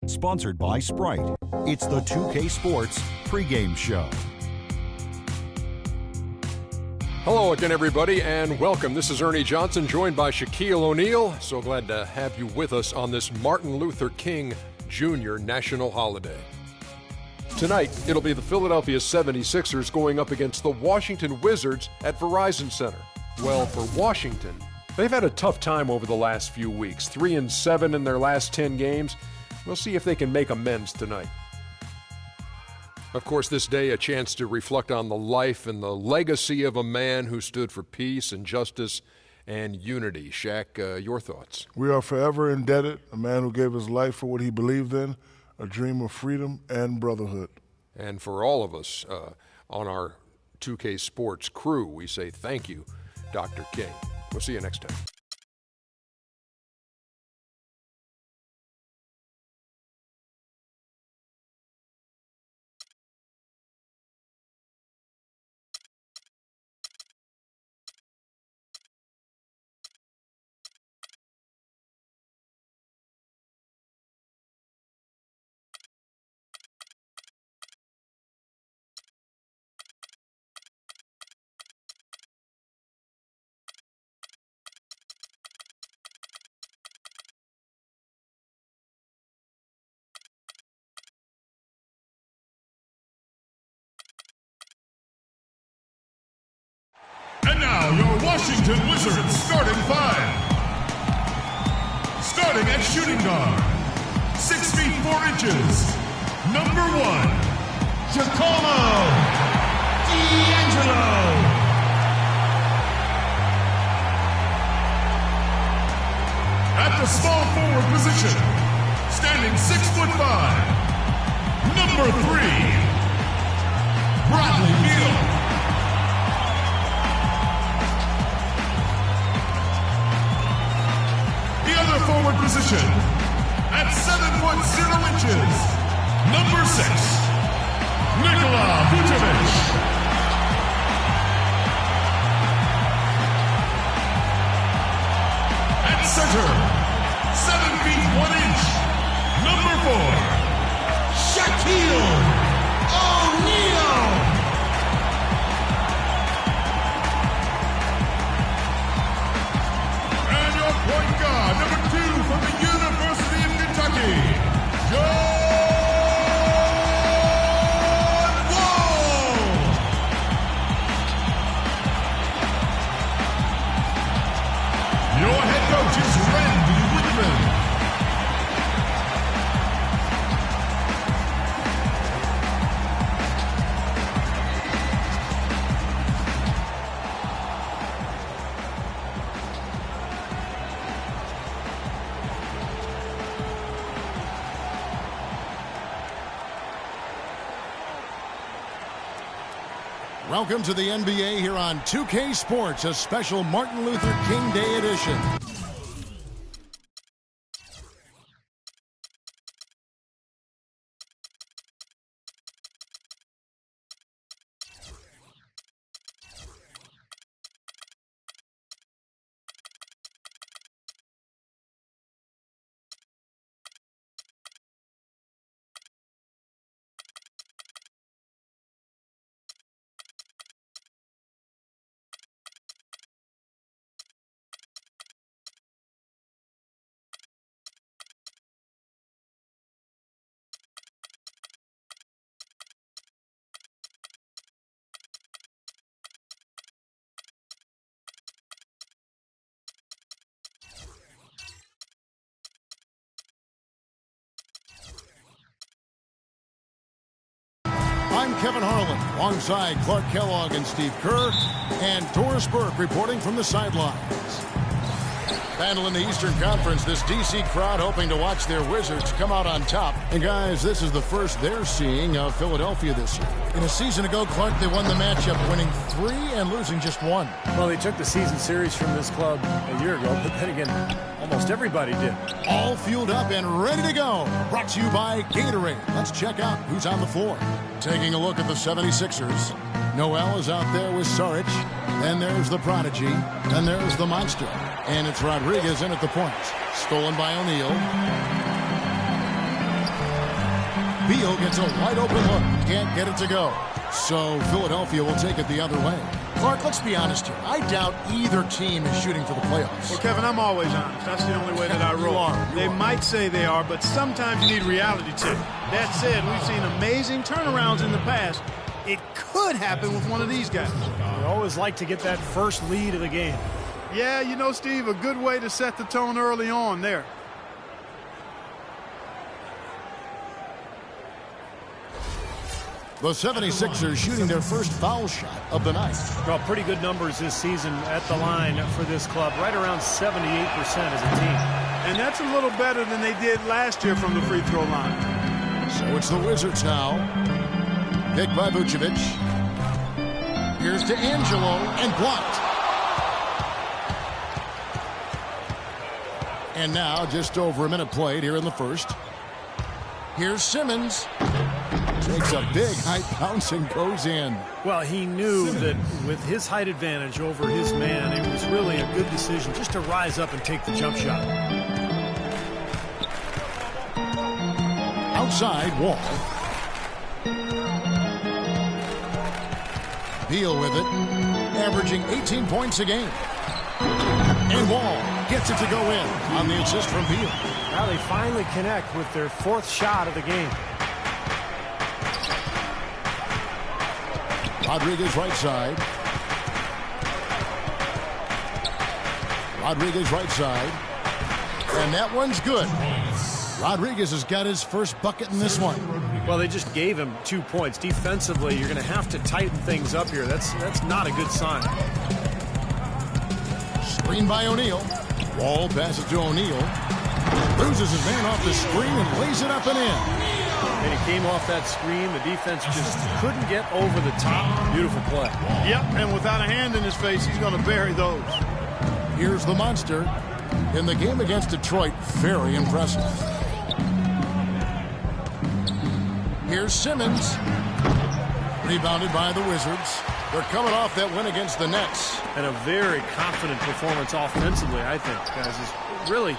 Sponsored by Sprite. It's the 2K Sports pregame show. Hello again, everybody, and welcome. This is Ernie Johnson, joined by Shaquille O'Neal. So glad to have you with us on this Martin Luther King Jr. national holiday. Tonight, it'll be the Philadelphia 76ers going up against the Washington Wizards at Verizon Center. Well, for Washington, they've had a tough time over the last few weeks. 3-7 in their last 10 games. We'll see if they can make amends tonight. Of course, this day, a chance to reflect on the life and the legacy of a man who stood for peace and justice and unity. Shaq, your thoughts? We are forever indebted. A man who gave his life for what he believed in, a dream of freedom and brotherhood. And for all of us on our 2K Sports crew, we say thank you, Dr. King. We'll see you next time. And now, your Washington Wizards starting five. Starting at shooting guard, 6 feet 4 inches, number 1, Giacomo D'Angelo. At the small forward position, standing 6'5", number 3, Bradley Beal. Forward position at 7'0", number 6, Nikola Vucevic. At center, 7 feet 1 inch, number 4, Shaquille O'Neal. And your point guard, number 2 from the University of Kentucky, John Wall. Your head coach is Randy Wittman. Welcome to the NBA here on 2K Sports, a special Martin Luther King Day edition. I'm Kevin Harlan, alongside Clark Kellogg and Steve Kerr, and Doris Burke reporting from the sidelines. Battling the Eastern Conference, this D.C. crowd hoping to watch their Wizards come out on top. And guys, this is the first they're seeing of Philadelphia this year. In a season ago, Clark, they won the matchup, winning 3 and losing just 1. Well, they took the season series from this club a year ago, but then again, almost everybody did. All fueled up and ready to go. Brought to you by Gatorade. Let's check out who's on the floor. Taking a look at the 76ers. Noel is out there with Saric. Then there's the Prodigy. Then there's the Monster. And it's Rodriguez in at the point. Stolen by O'Neal. Beal gets a wide open look. Can't get it to go. So Philadelphia will take it the other way. Clark, let's be honest here. I doubt either team is shooting for the playoffs. Well, Kevin, I'm always honest. That's the only way that I roll. They might say they are, but sometimes you need reality check. That said, we've seen amazing turnarounds in the past. It could happen with one of these guys. You always like to get that first lead of the game. Yeah, you know, Steve, a good way to set the tone early on there. The 76ers shooting their first foul shot of the night. Well, pretty good numbers this season at the line for this club. Right around 78% as a team. And that's a little better than they did last year from the free throw line. So it's the Wizards now. Picked by Vucevic. Here's to Angelo and blocked. And now just over a minute played here in the first. Here's Simmons. Takes a big height bounce and goes in. Well, he knew that with his height advantage over his man, it was really a good decision just to rise up and take the jump shot. Outside, Wall. Beal with it, averaging 18 points a game. And Wall gets it to go in on the assist from Beal. Now they finally connect with their fourth shot of the game. Rodriguez right side. Rodriguez right side. And that one's good. Rodriguez has got his first bucket in this one. Well, they just gave him 2 points. Defensively, you're going to have to tighten things up here. That's not a good sign. Screen by O'Neal. Wall passes to O'Neal. Loses his man off the screen and lays it up and in. And he came off that screen. The defense just couldn't get over the top. Beautiful play. Yep, and without a hand in his face, he's going to bury those. Here's the monster. In the game against Detroit, very impressive. Here's Simmons. Rebounded by the Wizards. They're coming off that win against the Nets. And a very confident performance offensively, I think, guys, is really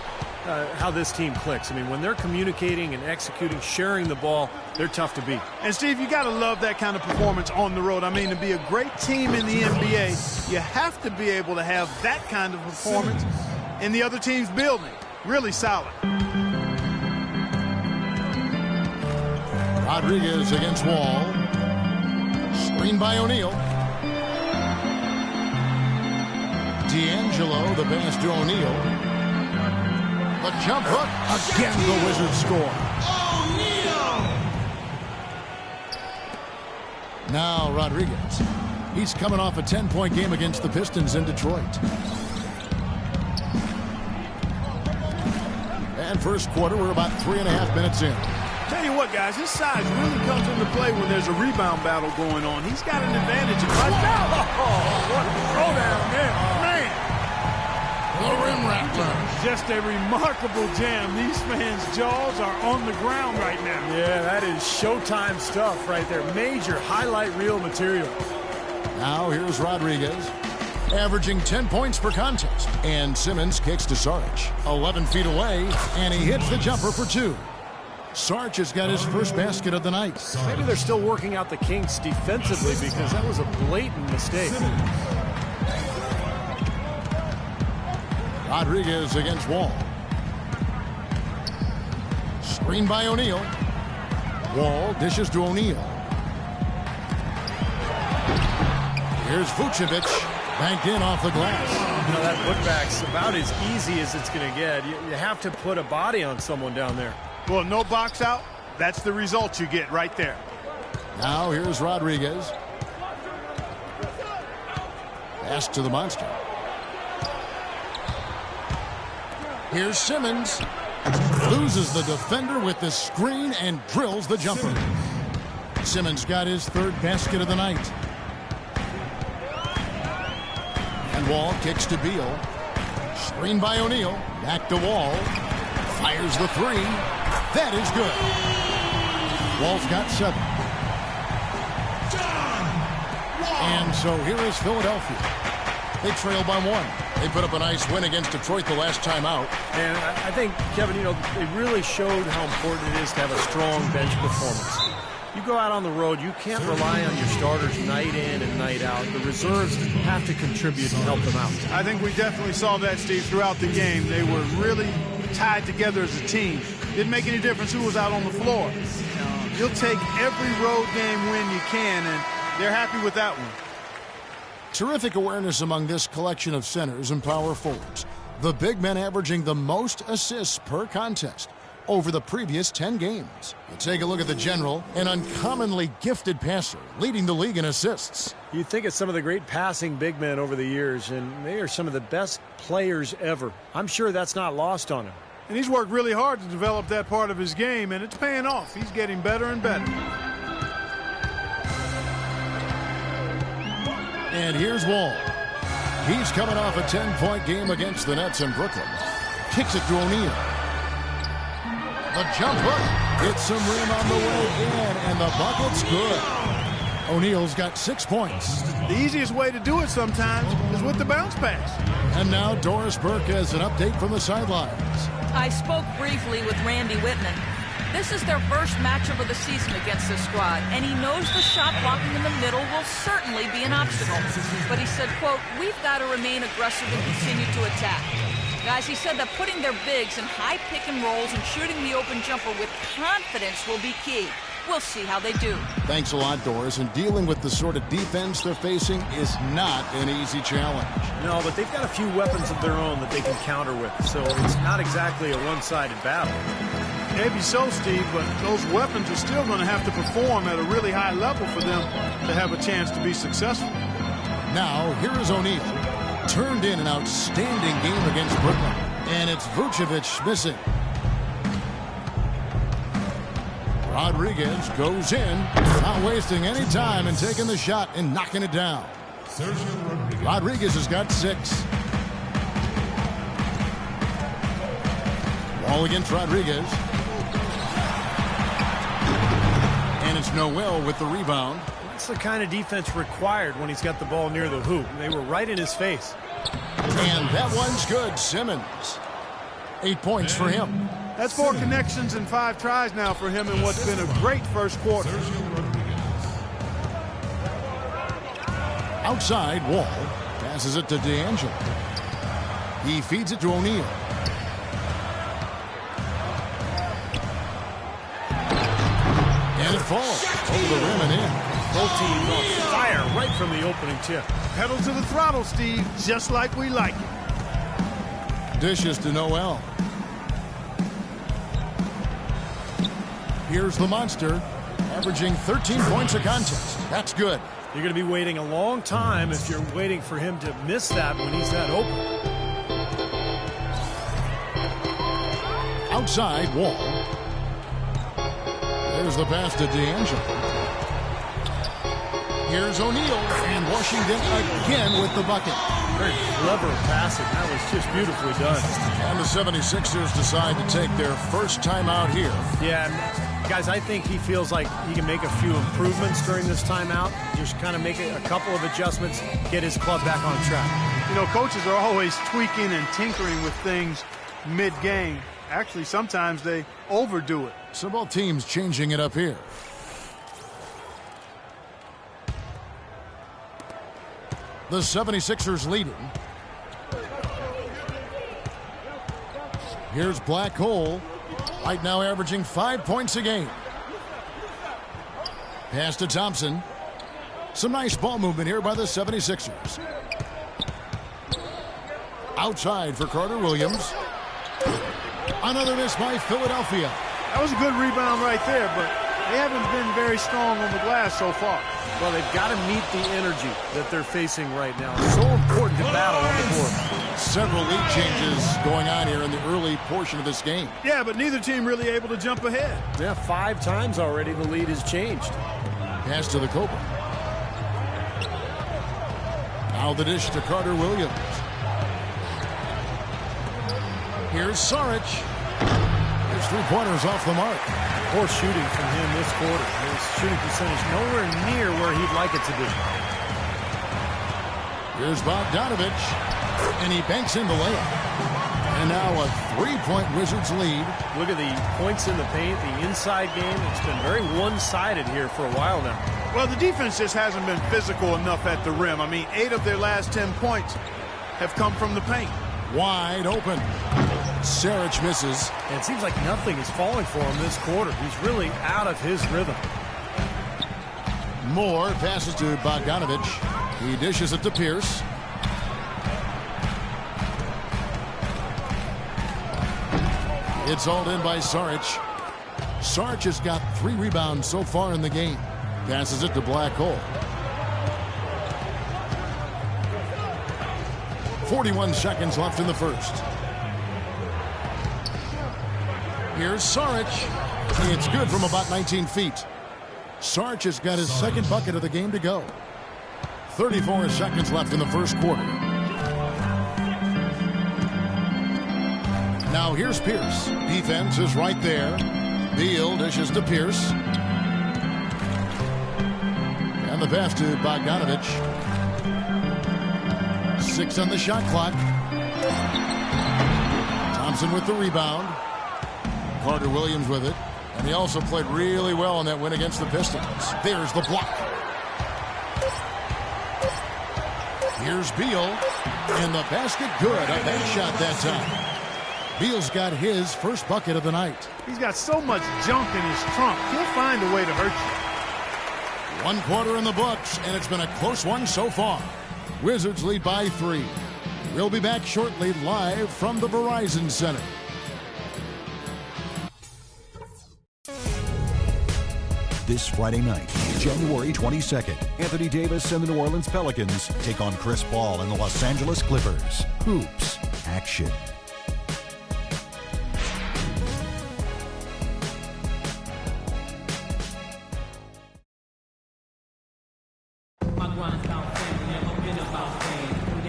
how this team clicks. I mean, when they're communicating and executing, sharing the ball, they're tough to beat. And, Steve, you got to love that kind of performance on the road. I mean, to be a great team in the NBA, you have to be able to have that kind of performance in the other team's building. Really solid. Rodriguez against Wall. Screen by O'Neal. D'Angelo, the pass to O'Neal. The jump hook. Again, the Wizards score. Now Rodriguez. He's coming off a 10-point game against the Pistons in Detroit. And first quarter, we're about 3.5 minutes in. Tell you what, guys, his size really comes into play when there's a rebound battle going on. He's got an advantage. Right now. Oh, what a throwdown there. Man. The rim rattler. Just a remarkable jam. These fans' jaws are on the ground right now. Yeah, that is Showtime stuff right there. Major highlight reel material. Now here's Rodriguez, averaging 10 points per contest. And Simmons kicks to Saric. 11 feet away, and he hits the jumper for 2. Saric has got his first basket of the night. Maybe they're still working out the kinks defensively because that was a blatant mistake. Rodriguez against Wall. Screen by O'Neal. Wall dishes to O'Neal. Here's Vucevic, banked in off the glass. You know, that putback's about as easy as it's going to get. You have to put a body on someone down there. Well, no box out. That's the result you get right there. Now here's Rodriguez. Pass to the monster. Here's Simmons. Loses the defender with the screen and drills the jumper. Simmons got his third basket of the night. And Wall kicks to Beal. Screen by O'Neal. Back to Wall. Fires the 3. That is good. Wall's got 7. And so here is Philadelphia. They trail by 1. They put up a nice win against Detroit the last time out. And I think, Kevin, they really showed how important it is to have a strong bench performance. You go out on the road, you can't rely on your starters night in and night out. The reserves have to contribute and help them out. I think we definitely saw that, Steve, throughout the game. They were really tied together as a team. Didn't make any difference who was out on the floor. You'll take every road game win you can, and they're happy with that one. Terrific awareness among this collection of centers and power forwards. The big men averaging the most assists per contest over the previous 10 games. You take a look at the general, an uncommonly gifted passer, leading the league in assists. You think of some of the great passing big men over the years, and they are some of the best players ever. I'm sure that's not lost on him. And he's worked really hard to develop that part of his game, and it's paying off. He's getting better and better. And here's Wall. He's coming off a 10-point game against the Nets in Brooklyn. Kicks it to O'Neal. The jump hook. Gets some rim on the way in, and the bucket's good. O'Neal's got 6 points. The easiest way to do it sometimes is with the bounce pass. And now Doris Burke has an update from the sidelines. I spoke briefly with Randy Whitman. This is their first matchup of the season against this squad, and he knows the shot blocking in the middle will certainly be an obstacle. But he said, quote, "We've got to remain aggressive and continue to attack." Guys, he said that putting their bigs in high pick and rolls and shooting the open jumper with confidence will be key. We'll see how they do. Thanks a lot, Doris. And dealing with the sort of defense they're facing is not an easy challenge. No, but they've got a few weapons of their own that they can counter with, so it's not exactly a one-sided battle. Maybe so, Steve, but those weapons are still going to have to perform at a really high level for them to have a chance to be successful. Now, here is O'Neal. Turned in an outstanding game against Brooklyn. And it's Vucevic missing. Rodriguez goes in, not wasting any time and taking the shot and knocking it down. Rodriguez has got 6. Wall against Rodriguez. And it's Noel with the rebound. That's the kind of defense required when he's got the ball near the hoop. They were right in his face. And that one's good. Simmons. 8 points for him. That's 4 connections and 5 tries now for him in what's been a great first quarter. Outside, Wall passes it to D'Angelo. He feeds it to O'Neal. And it falls over the rim and in. Both teams on fire right from the opening tip. Pedal to the throttle, Steve, just like we like it. Dishes to Noel. Here's the monster, averaging 13 points a contest. That's good. You're going to be waiting a long time if you're waiting for him to miss that when he's that open. Outside, Wall. There's the pass to D'Angelo. Here's O'Neal, and Washington again with the bucket. Very clever passing. That was just beautifully done. And the 76ers decide to take their first timeout here. Yeah, guys, I think he feels like he can make a few improvements during this timeout. Just kind of make a couple of adjustments, get his club back on track. You know, coaches are always tweaking and tinkering with things mid-game. Actually, sometimes they overdo it. So both teams changing it up here. The 76ers leading. Here's Black Hole. Right now averaging 5 points a game. Pass to Thompson. Some nice ball movement here by the 76ers. Outside for Carter Williams. Another miss by Philadelphia. That was a good rebound right there, but they haven't been very strong on the glass so far. Well, they've got to meet the energy that they're facing right now. It's so important to battle on the court. Several lead changes going on here in the early portion of this game. Yeah, but neither team really able to jump ahead. Yeah, 5 times already the lead has changed. Pass to the Cobra. Now the dish to Carter Williams. Here's Saric. There's 3-pointers off the mark. Poor shooting from him this quarter. His shooting percentage nowhere near where he'd like it to be. Here's Bogdanovich. And he banks in the layup. And now a 3-point Wizards lead. Look at the points in the paint, the inside game. It's been very one-sided here for a while now. Well, the defense just hasn't been physical enough at the rim. I mean, 8 of their last 10 points have come from the paint. Wide open. Saric misses. And it seems like nothing is falling for him this quarter. He's really out of his rhythm. Moore passes to Bogdanovic. He dishes it to Pierce. It's hauled in by Saric. Saric has got 3 rebounds so far in the game. Passes it to Black Hole. 41 seconds left in the first. Here's Saric. It's good from about 19 feet. Saric has got his second bucket of the game to go. 34 seconds left in the first quarter. Now here's Pierce. Defense is right there. Beal dishes to Pierce. And the pass to Bogdanovic. 6 on the shot clock. Thompson with the rebound. Carter Williams with it. And he also played really well in that win against the Pistons. There's the block. Here's Beal. And the basket good. A bad shot that time. Beal's got his first bucket of the night. He's got so much junk in his trunk. He'll find a way to hurt you. 1 quarter in the books, and it's been a close one so far. Wizards lead by 3. We'll be back shortly live from the Verizon Center. This Friday night, January 22nd, Anthony Davis and the New Orleans Pelicans take on Chris Paul and the Los Angeles Clippers. Hoops action.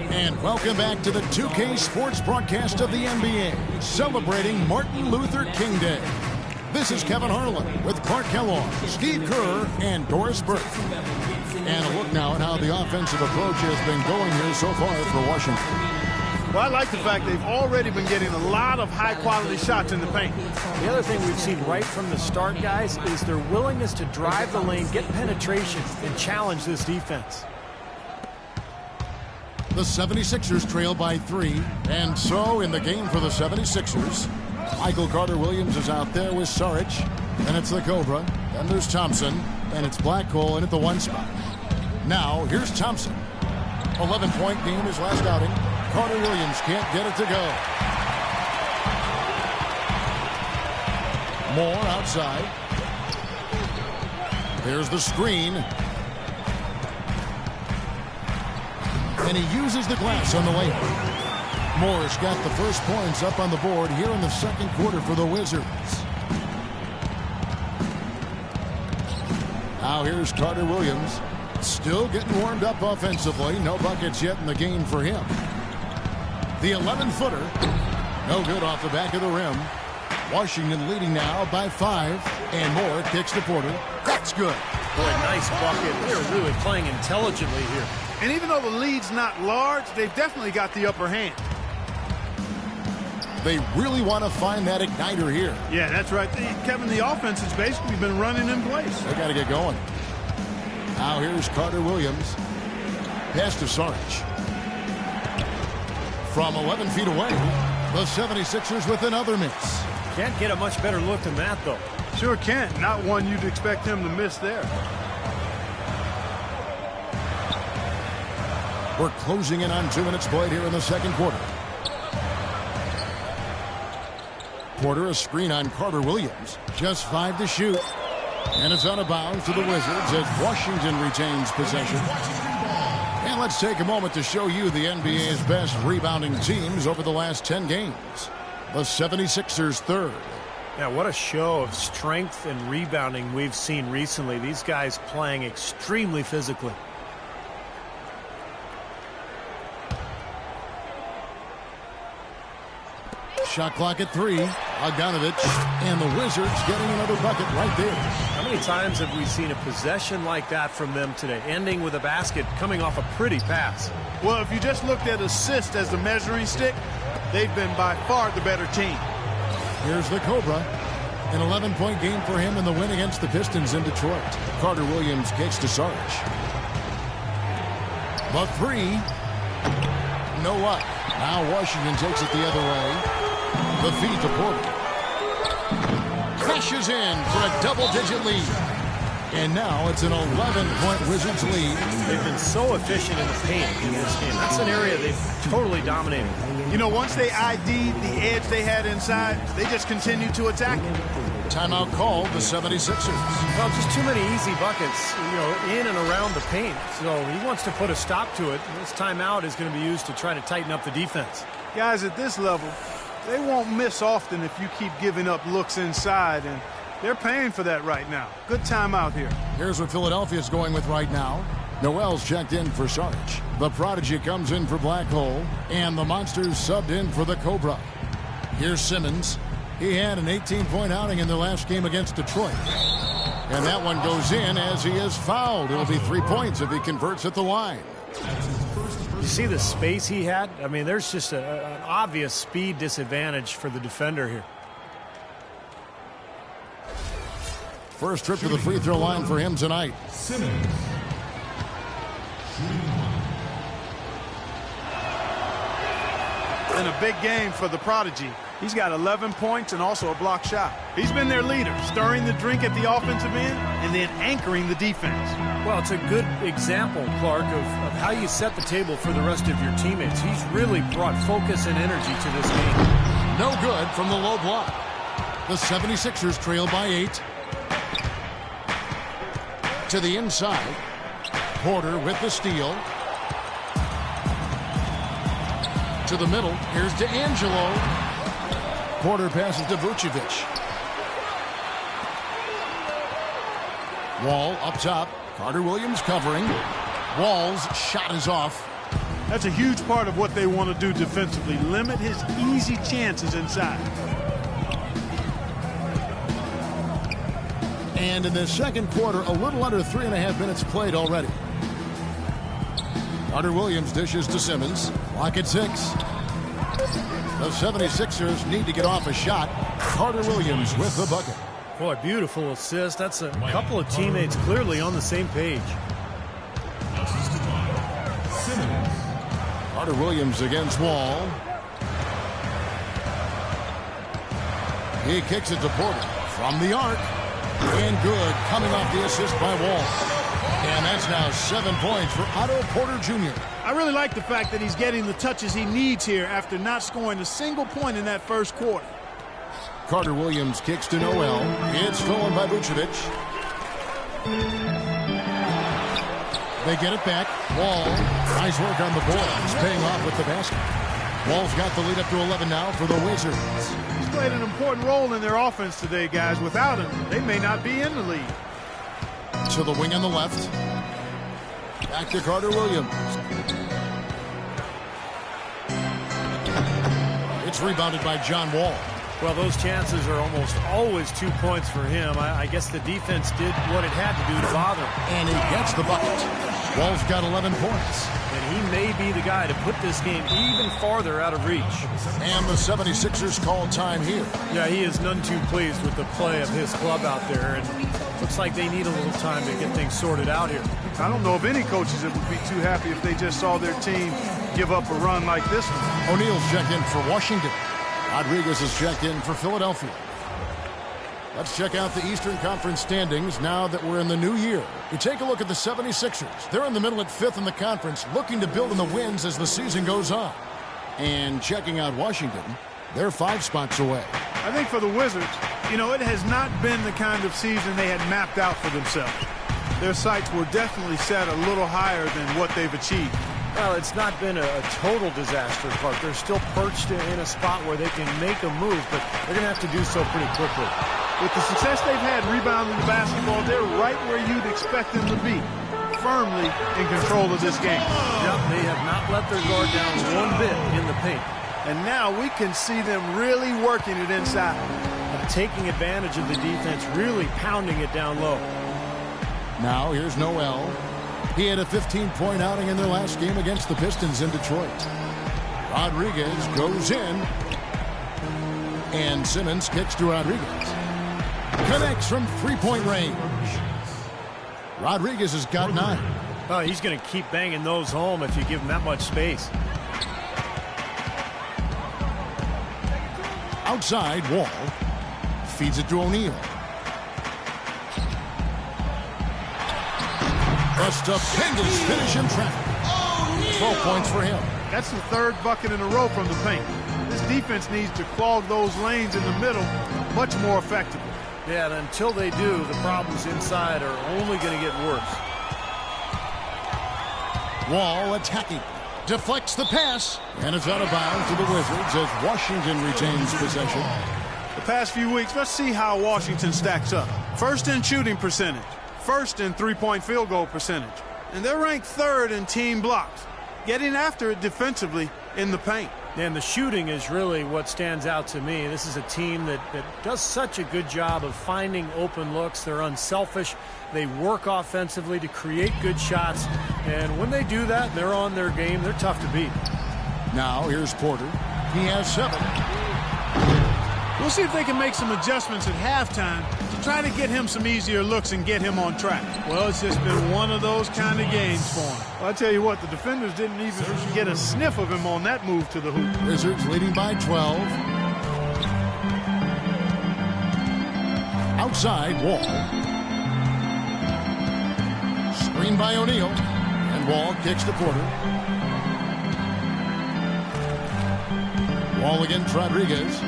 And welcome back to the 2K Sports broadcast of the NBA, celebrating Martin Luther King Day. This is Kevin Harlan with Clark Kellogg, Steve Kerr, and Doris Burke. And a look now at how the offensive approach has been going here so far for Washington. Well, I like the fact they've already been getting a lot of high-quality shots in the paint. The other thing we've seen right from the start, guys, is their willingness to drive the lane, get penetration, and challenge this defense. The 76ers trail by 3. And so in the game for the 76ers, Michael Carter-Williams is out there with Saric. And it's the Cobra. Then there's Thompson. And it's Black Hole in at the 1 spot. Now here's Thompson. 11-point game his last outing. Carter-Williams can't get it to go. Moore outside. There's the screen. And he uses the glass on the layup. Moore's got the first points up on the board here in the second quarter for the Wizards. Now here's Carter Williams. Still getting warmed up offensively. No buckets yet in the game for him. The 11-footer. No good off the back of the rim. Washington leading now by 5. And Moore kicks to Porter. That's good. Boy, nice bucket. They're really playing intelligently here. And even though the lead's not large, they've definitely got the upper hand. They really want to find that igniter here. Yeah, that's right. Kevin, the offense has basically been running in place. They got to get going. Now here's Carter Williams. Pass to Saric. From 11 feet away, the 76ers with another miss. Can't get a much better look than that, though. Sure can't. Not one you'd expect him to miss there. We're closing in on 2 minutes played here in the second quarter. Porter, a screen on Carter Williams. Just 5 to shoot. And it's out of bounds to the Wizards as Washington retains possession. And let's take a moment to show you the NBA's best rebounding teams over the last 10 games. The 76ers third. Yeah, what a show of strength and rebounding we've seen recently. These guys playing extremely physically. Shot clock at 3. Bogdanovich and the Wizards getting another bucket right there. How many times have we seen a possession like that from them today, ending with a basket coming off a pretty pass? Well, if you just looked at assists as the measuring stick, they've been by far the better team. Here's the Cobra. An 11-point game for him in the win against the Pistons in Detroit. Carter Williams kicks to Saric. The three. No luck. Now Washington takes it the other way. The feed to Porter. Crashes in for a double-digit lead. And now it's an 11-point Wizards lead. They've been so efficient in the paint in this game. That's an area they've totally dominated. You know, once they ID'd the edge they had inside, they just continued to attack it. Timeout called the 76ers. Well, just too many easy buckets, in and around the paint. So he wants to put a stop to it. This timeout is going to be used to try to tighten up the defense. Guys, at this level, they won't miss often if you keep giving up looks inside, and they're paying for that right now. Good timeout here. Here's what Philadelphia's going with right now. Noel's checked in for Saric. The Prodigy comes in for Black Hole, and the Monsters subbed in for the Cobra. Here's Simmons. He had an 18-point outing in the last game against Detroit. And that one goes in as he is fouled. It'll be 3 points if he converts at the line. You see the space he had? I mean, there's just an obvious speed disadvantage for the defender here. First trip to the free throw line for him tonight. Simmons. And a big game for the Prodigy. He's got 11 points and also a block shot. He's been their leader, stirring the drink at the offensive end and then anchoring the defense. Well, it's a good example, Clark, of how you set the table for the rest of your teammates. He's really brought focus and energy to this game. No good from the low block. The 76ers trail by 8. To the inside. Porter with the steal. To the middle. Here's D'Angelo. Porter passes to Vucevic. Wall up top. Carter Williams covering. Wall's shot is off. That's a huge part of what they want to do defensively. Limit his easy chances inside. And in the second quarter, a little under 3.5 minutes played already. Carter Williams dishes to Simmons. Clock at 6. The 76ers need to get off a shot. Carter Williams with the bucket. Boy, beautiful assist. That's a couple of teammates clearly on the same page. Simmons. Carter Williams against Wall. He kicks it to Porter from the arc. And good, coming off the assist by Wall. And that's now 7 points for Otto Porter Jr. I really like the fact that he's getting the touches he needs here after not scoring a single point in that first quarter. Carter Williams kicks to Noel. It's stolen by Vucevic. They get it back. Wall. Nice work on the boards. Paying off with the basket. Wall's got the lead up to 11 now for the Wizards. He's played an important role in their offense today, guys. Without him, they may not be in the lead. To the wing on the left. Back to Carter Williams. It's rebounded by John Wall. Well, those chances are almost always 2 points for him. I guess the defense did what it had to do to bother him. And he gets the bucket. Wall's got 11 points. And he may be the guy to put this game even farther out of reach. And the 76ers call time here. Yeah, he is none too pleased with the play of his club out there. And looks like they need a little time to get things sorted out here. I don't know of any coaches that would be too happy if they just saw their team give up a run like this one. O'Neal's checked in for Washington. Rodriguez is checked in for Philadelphia. Let's check out the Eastern Conference standings now that we're in the new year. We take a look at the 76ers. They're in the middle at 5th in the conference, looking to build in the wins as the season goes on. And checking out Washington, they're 5 spots away. I think for the Wizards, it has not been the kind of season they had mapped out for themselves. Their sights were definitely set a little higher than what they've achieved. Well, it's not been a total disaster, Clark. They're still perched in a spot where they can make a move, but they're going to have to do so pretty quickly. With the success they've had rebounding the basketball, they're right where you'd expect them to be, firmly in control of this game. Yep, they have not let their guard down one bit in the paint. And now we can see them really working it inside. Taking advantage of the defense, really pounding it down low. Now here's Noel. He had a 15-point outing in their last game against the Pistons in Detroit. Rodriguez goes in. And Simmons kicks to Rodriguez. Connects from three-point range. Rodriguez has got 9. Oh, he's going to keep banging those home if you give him that much space. Outside, Wall. Feeds it to O'Neal. A stupendous finish in traffic. 12 points for him. That's the 3rd bucket in a row from the paint. This defense needs to clog those lanes in the middle much more effectively. Yeah, and until they do, the problems inside are only going to get worse. Wall attacking. Deflects the pass. And it's out of bounds to the Wizards as Washington retains possession. The past few weeks, let's see how Washington stacks up. First in shooting percentage. First in three-point field goal percentage. And they're ranked 3rd in team blocks. Getting after it defensively in the paint. And the shooting is really what stands out to me. This is a team that does such a good job of finding open looks. They're unselfish. They work offensively to create good shots. And when they do that, they're on their game. They're tough to beat. Now here's Porter. He has 7. We'll see if they can make some adjustments at halftime to try to get him some easier looks and get him on track. Well, it's just been one of those kind of games for him. Well, I tell you what, the defenders didn't even get a sniff of him on that move to the hoop. Wizards leading by 12. Outside, Wall. Screen by O'Neal. And Wall kicks to Porter. Wall against Rodriguez.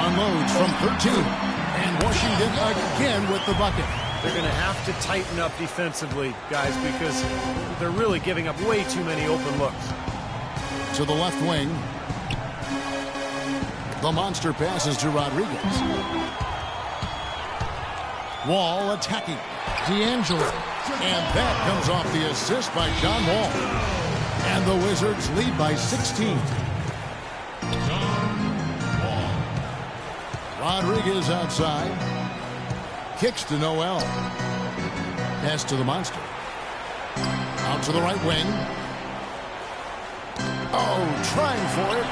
Unloads from 13. And Washington again with the bucket. They're going to have to tighten up defensively, guys, because they're really giving up way too many open looks. To the left wing. The monster passes to Rodriguez. Wall attacking. D'Angelo. And that comes off the assist by John Wall. And the Wizards lead by 16. Rodriguez outside. Kicks to Noel. Pass to the monster. Out to the right wing. Oh, trying for it.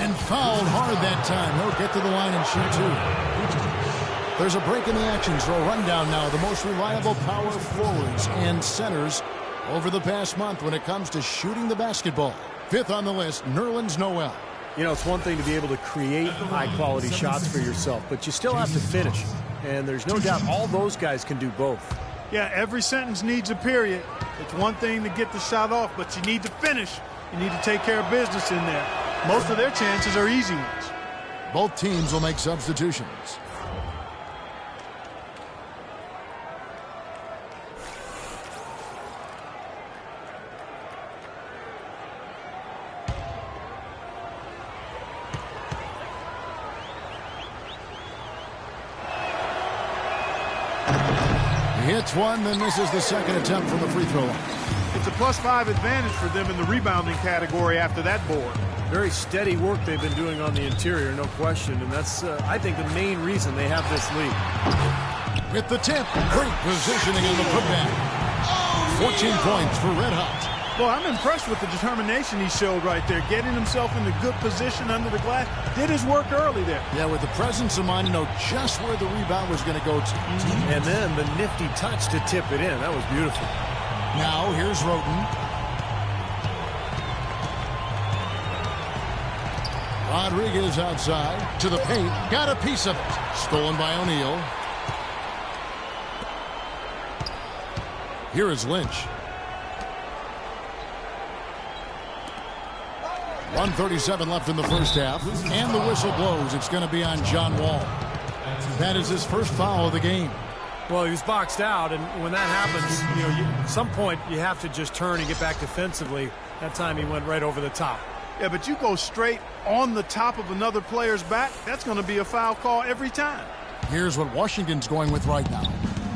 And fouled hard that time. He'll get to the line and shoot 2. There's a break in the action, so a rundown now. The most reliable power forwards and centers over the past month when it comes to shooting the basketball. 5th on the list, Nerlens Noel. You know, it's one thing to be able to create high-quality shots for yourself, but you still have to finish. And there's no doubt all those guys can do both. Yeah, every sentence needs a period. It's one thing to get the shot off, but you need to finish. You need to take care of business in there. Most of their chances are easy ones. Both teams will make substitutions. Hits one, then this is the second attempt from the free throw line. It's a +5 advantage for them in the rebounding category after that board. Very steady work they've been doing on the interior, no question. And that's, I think, the main reason they have this lead. With the tip, great positioning on the putback. 14 points for Red Hot. Well, I'm impressed with the determination he showed right there, getting himself into good position under the glass. Did his work early there. Yeah, with the presence of mind to know just where the rebound was going to go to. And then the nifty touch to tip it in. That was beautiful. Now, here's Roten. Rodriguez outside to the paint. Got a piece of it. Stolen by O'Neal. Here is Lynch. 1:37 left in the first half. And the whistle blows. It's going to be on John Wall. That is his first foul of the game. Well, he was boxed out, and when that happens, you know, at some point you have to just turn and get back defensively. That time he went right over the top. Yeah, but you go straight on the top of another player's back, that's going to be a foul call every time. Here's what Washington's going with right now.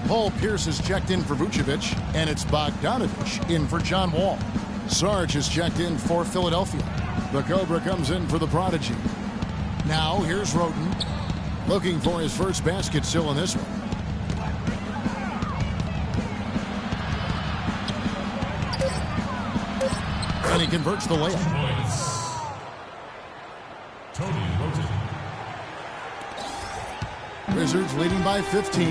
Paul Pierce is checked in for Vucevic, and it's Bogdanovich in for John Wall. Sarge is checked in for Philadelphia. The Cobra comes in for the Prodigy. Now here's Roten, looking for his first basket still in this one. And he converts the layup. Tony Roten. Wizards leading by 15.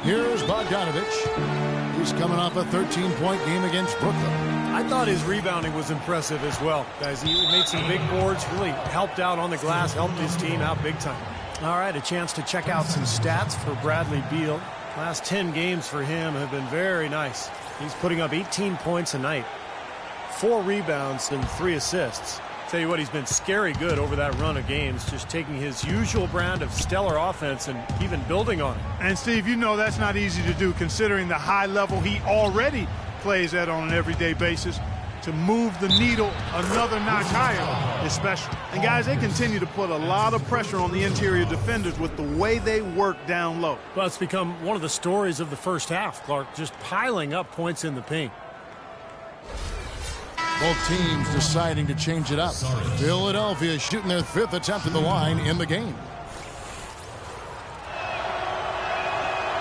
Here's Bogdanovich. He's coming off a 13-point game against Brooklyn. I thought his rebounding was impressive as well, guys. He made some big boards, really helped out on the glass, helped his team out big time. All right, a chance to check out some stats for Bradley Beal. Last 10 games for him have been very nice. He's putting up 18 points a night, 4 rebounds and 3 assists. Tell you what, he's been scary good over that run of games, just taking his usual brand of stellar offense and even building on it. And Steve, you know that's not easy to do considering the high level he already plays at on an everyday basis. To move the needle another notch higher is special. And guys, they continue to put a lot of pressure on the interior defenders with the way they work down low. Well, it's become one of the stories of the first half, Clark, just piling up points in the paint. Both teams deciding to change it up. Philadelphia shooting their 5th attempt at the line in the game.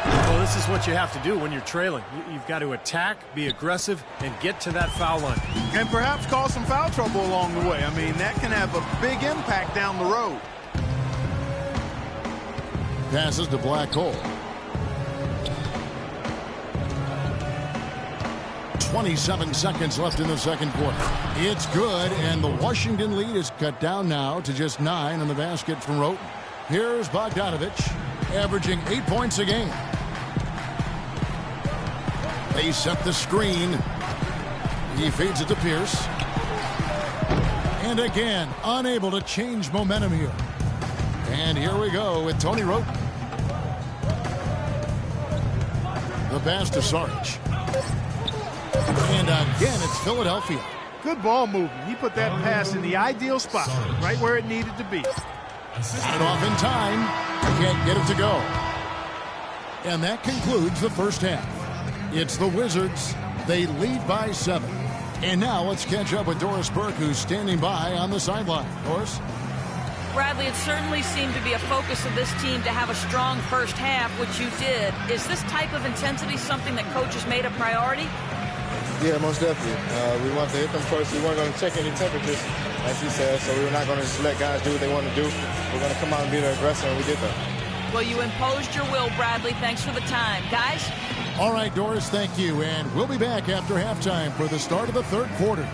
Well, this is what you have to do when you're trailing. You've got to attack, be aggressive, and get to that foul line. And perhaps cause some foul trouble along the way. I mean, that can have a big impact down the road. Passes to Black Hole. 27 seconds left in the second quarter. It's good, and the Washington lead is cut down now to just 9 on the basket from Roten. Here's Bogdanovich, averaging 8 points a game. They set the screen. He feeds it to Pierce. And again, unable to change momentum here. And here we go with Tony Roten. The pass to Sarge. And again, it's Philadelphia. Good ball movement. He put that pass in the ideal spot, right where it needed to be. And off in time. Can't get it to go. And that concludes the first half. It's the Wizards. They lead by 7. And now let's catch up with Doris Burke, who's standing by on the sideline. Doris? Bradley, it certainly seemed to be a focus of this team to have a strong first half, which you did. Is this type of intensity something that coaches made a priority? Yeah, most definitely. We wanted to hit them first. We weren't going to check any temperatures, as he said, so we were not going to just let guys do what they want to do. We're going to come out and be the aggressor, and we did that. Well, you imposed your will, Bradley. Thanks for the time. Guys? All right, Doris, thank you. And we'll be back after halftime for the start of the third quarter.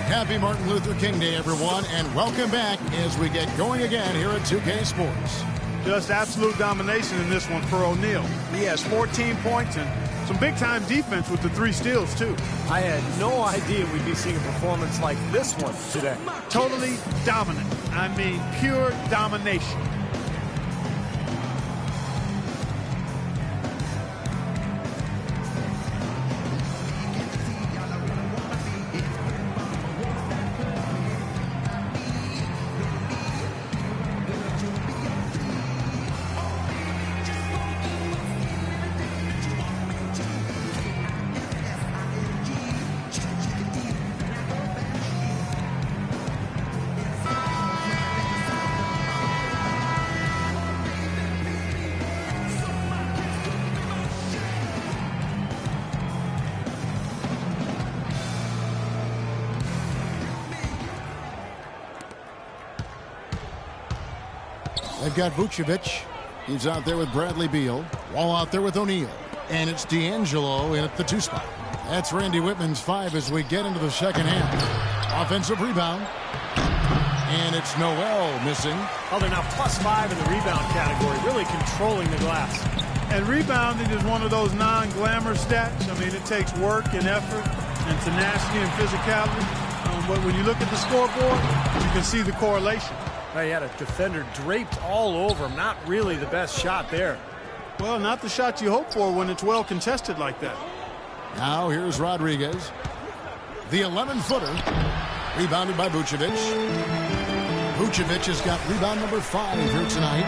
Happy Martin Luther King Day, everyone, and welcome back as we get going again here at 2K Sports. Just absolute domination in this one for O'Neal. He has 14 points and some big-time defense with the 3 steals, too. I had no idea we'd be seeing a performance like this one today. Totally dominant. I mean, pure domination. They've got Vucevic. He's out there with Bradley Beal. Wall out there with O'Neal. And it's D'Angelo in at the 2 spot. That's Randy Whitman's 5 as we get into the second half. Offensive rebound. And it's Noel missing. Oh, they're now +5 in the rebound category, really controlling the glass. And rebounding is one of those non-glamour stats. I mean, it takes work and effort and tenacity and physicality. But when you look at the scoreboard, you can see the correlation. He had a defender draped all over him. Not really the best shot there. Well, not the shot you hope for when it's well contested like that. Now here's Rodriguez. The 11-footer. Rebounded by Vucevic. Vucevic has got rebound number 5 here tonight.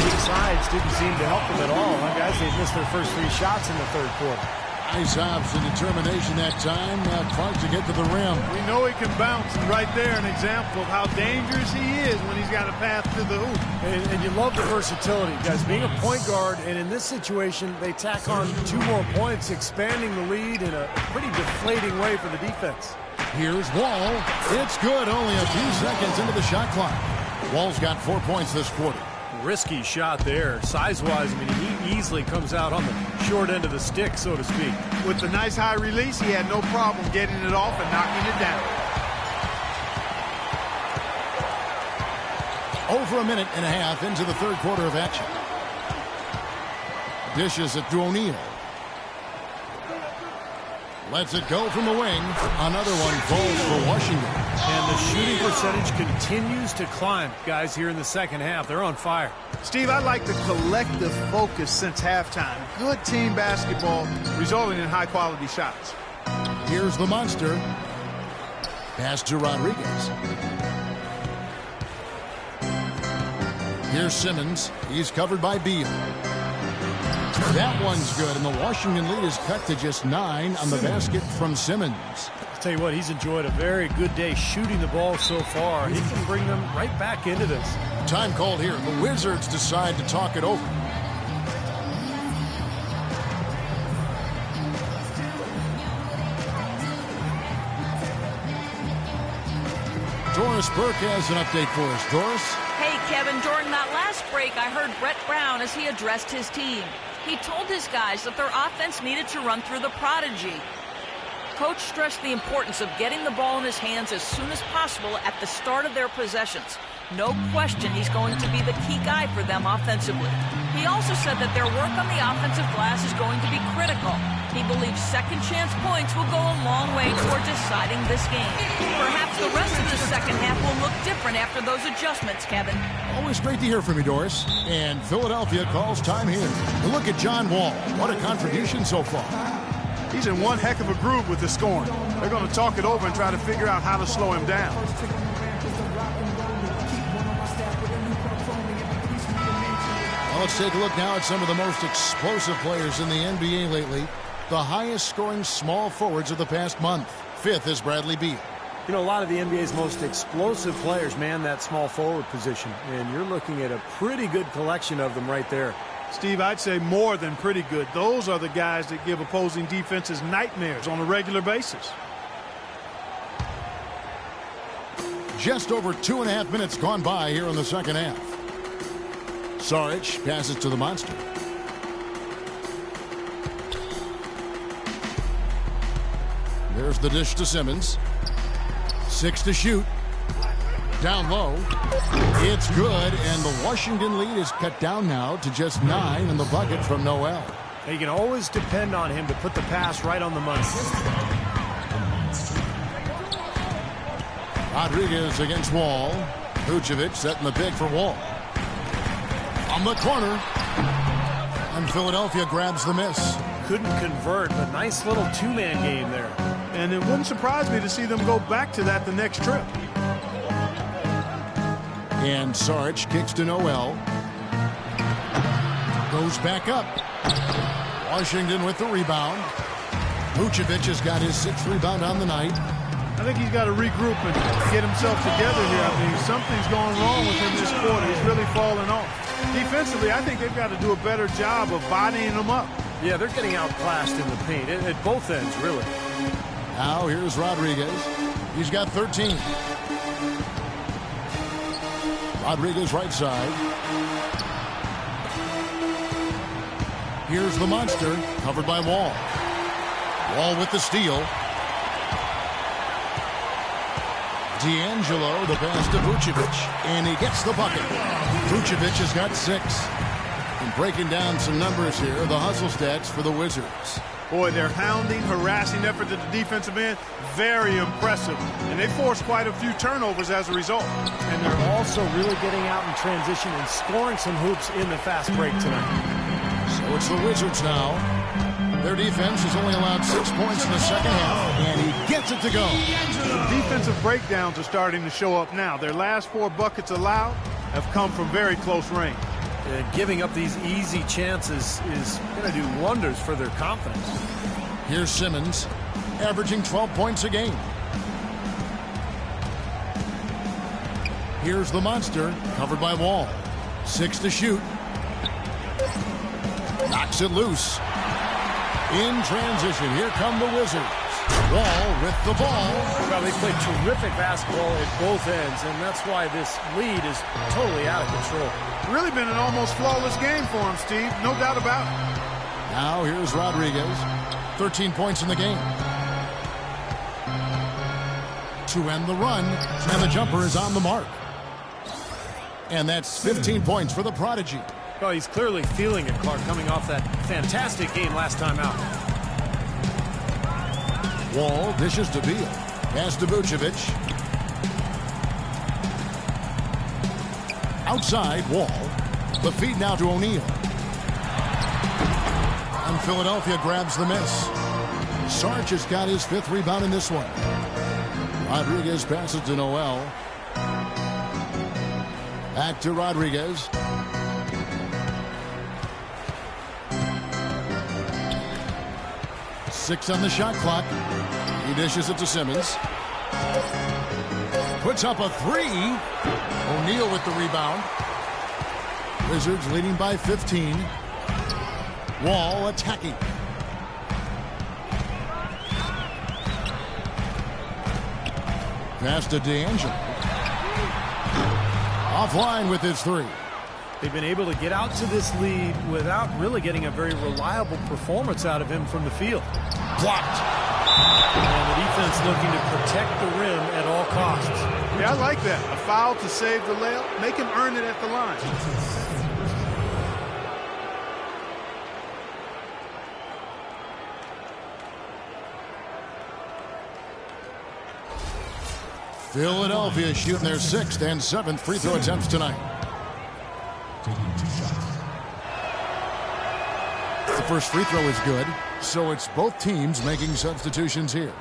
Weak sides didn't seem to help them at all. Guys, they missed their first 3 shots in the third quarter. Nice hops and determination that time. Clark to get to the rim. We know he can bounce, and right there an example of how dangerous he is when he's got a path to the hoop. And you love the versatility, guys. Being a point guard, and in this situation, they tack on 2 more points, expanding the lead in a pretty deflating way for the defense. Here's Wall. It's good. Only a few seconds into the shot clock. Wall's got 4 points this quarter. Risky shot there. Size-wise, I mean, he easily comes out on the short end of the stick, so to speak. With the nice high release, he had no problem getting it off and knocking it down. Over a minute and a half into the third quarter of action. Dishes it to O'Neal. Lets it go from the wing. Another one falls for Washington. And the shooting percentage continues to climb, guys, here in the second half. They're on fire. Steve, I like the collective focus since halftime. Good team basketball resulting in high-quality shots. Here's the monster. Pass to Rodriguez. Here's Simmons. He's covered by Beal. That one's good, and the Washington lead is cut to just 9 on the basket from Simmons. I'll tell you what, he's enjoyed a very good day shooting the ball so far. He can bring them right back into this. Time called here. The Wizards decide to talk it over. Doris Burke has an update for us. Doris? Hey, Kevin, during that last break, I heard Brett Brown as he addressed his team. He told his guys that their offense needed to run through the prodigy. Coach stressed the importance of getting the ball in his hands as soon as possible at the start of their possessions. No question he's going to be the key guy for them offensively. He also said that their work on the offensive glass is going to be critical. He believes second chance points will go a long way toward deciding this game. Perhaps the rest of the second half will look different after those adjustments, Kevin. Always great to hear from you, Doris. And Philadelphia calls time here. Look at John Wall. What a contribution so far. He's in one heck of a groove with the scoring. They're going to talk it over and try to figure out how to slow him down. Well, let's take a look now at some of the most explosive players in the NBA lately. The highest scoring small forwards of the past month. 5th is Bradley Beal. You know, a lot of the NBA's most explosive players man that small forward position, and you're looking at a pretty good collection of them right there. Steve, I'd say more than pretty good. Those are the guys that give opposing defenses nightmares on a regular basis. Just over 2.5 minutes gone by here in the second half. Saric passes to the monster. There's the dish to Simmons. 6 to shoot. Down low. It's good, and the Washington lead is cut down now to just 9 in the bucket from Noel. You can always depend on him to put the pass right on the money. Rodriguez against Wall. Vucevic setting the pick for Wall. On the corner. And Philadelphia grabs the miss. Couldn't convert, but nice little two-man game there. And it wouldn't surprise me to see them go back to that the next trip. And Saric kicks to Noel. Goes back up. Washington with the rebound. Vucevic has got his 6th rebound on the night. I think he's got to regroup and get himself together here. I mean, something's going wrong with him this quarter. He's really falling off. Defensively, I think they've got to do a better job of bodying him up. Yeah, they're getting outclassed in the paint at both ends, really. Now here's Rodriguez. He's got 13. Rodriguez right side. Here's the monster, covered by Wall. Wall with the steal. D'Angelo, the pass to Vucevic, and he gets the bucket. Vucevic has got 6. And breaking down some numbers here, the hustle stats for the Wizards. Boy, their hounding, harassing effort at the defensive end, very impressive. And they forced quite a few turnovers as a result. And they're also really getting out in transition and scoring some hoops in the fast break tonight. So it's the Wizards now. Their defense has only allowed 6 points in the second half, and he gets it to go. The defensive breakdowns are starting to show up now. Their last 4 buckets allowed have come from very close range. Giving up these easy chances is going to do wonders for their confidence. Here's Simmons, averaging 12 points a game. Here's the monster, covered by Wall. 6 to shoot. Knocks it loose. In transition, here come the Wizards. Wall with the ball. Well, they play terrific basketball at both ends, and that's why this lead is totally out of control. Really been an almost flawless game for him, Steve. No doubt about it. Now here's Rodriguez. 13 points in the game. To end the run, and the jumper is on the mark. And that's 15 points for the Prodigy. Well, he's clearly feeling it, Clark, coming off that fantastic game last time out. Wall dishes to Beal. Pass to Vucevic. Outside, Wall. The feed now to O'Neal. And Philadelphia grabs the miss. Sarge has got his 5th rebound in this one. Rodriguez passes to Noel. Back to Rodriguez. Six on the shot clock. He dishes it to Simmons. Puts up a 3. O'Neal with the rebound. Wizards leading by 15. Wall attacking. Pass to D'Angelo. Offline with his 3. They've been able to get out to this lead without really getting a very reliable performance out of him from the field. Blocked. And the defense looking to protect the rim at all costs. Yeah, I like that. A foul to save the layup. Make him earn it at the line. Philadelphia shooting their 6th and 7th free throw attempts tonight. The first free throw is good, so it's both teams making substitutions here.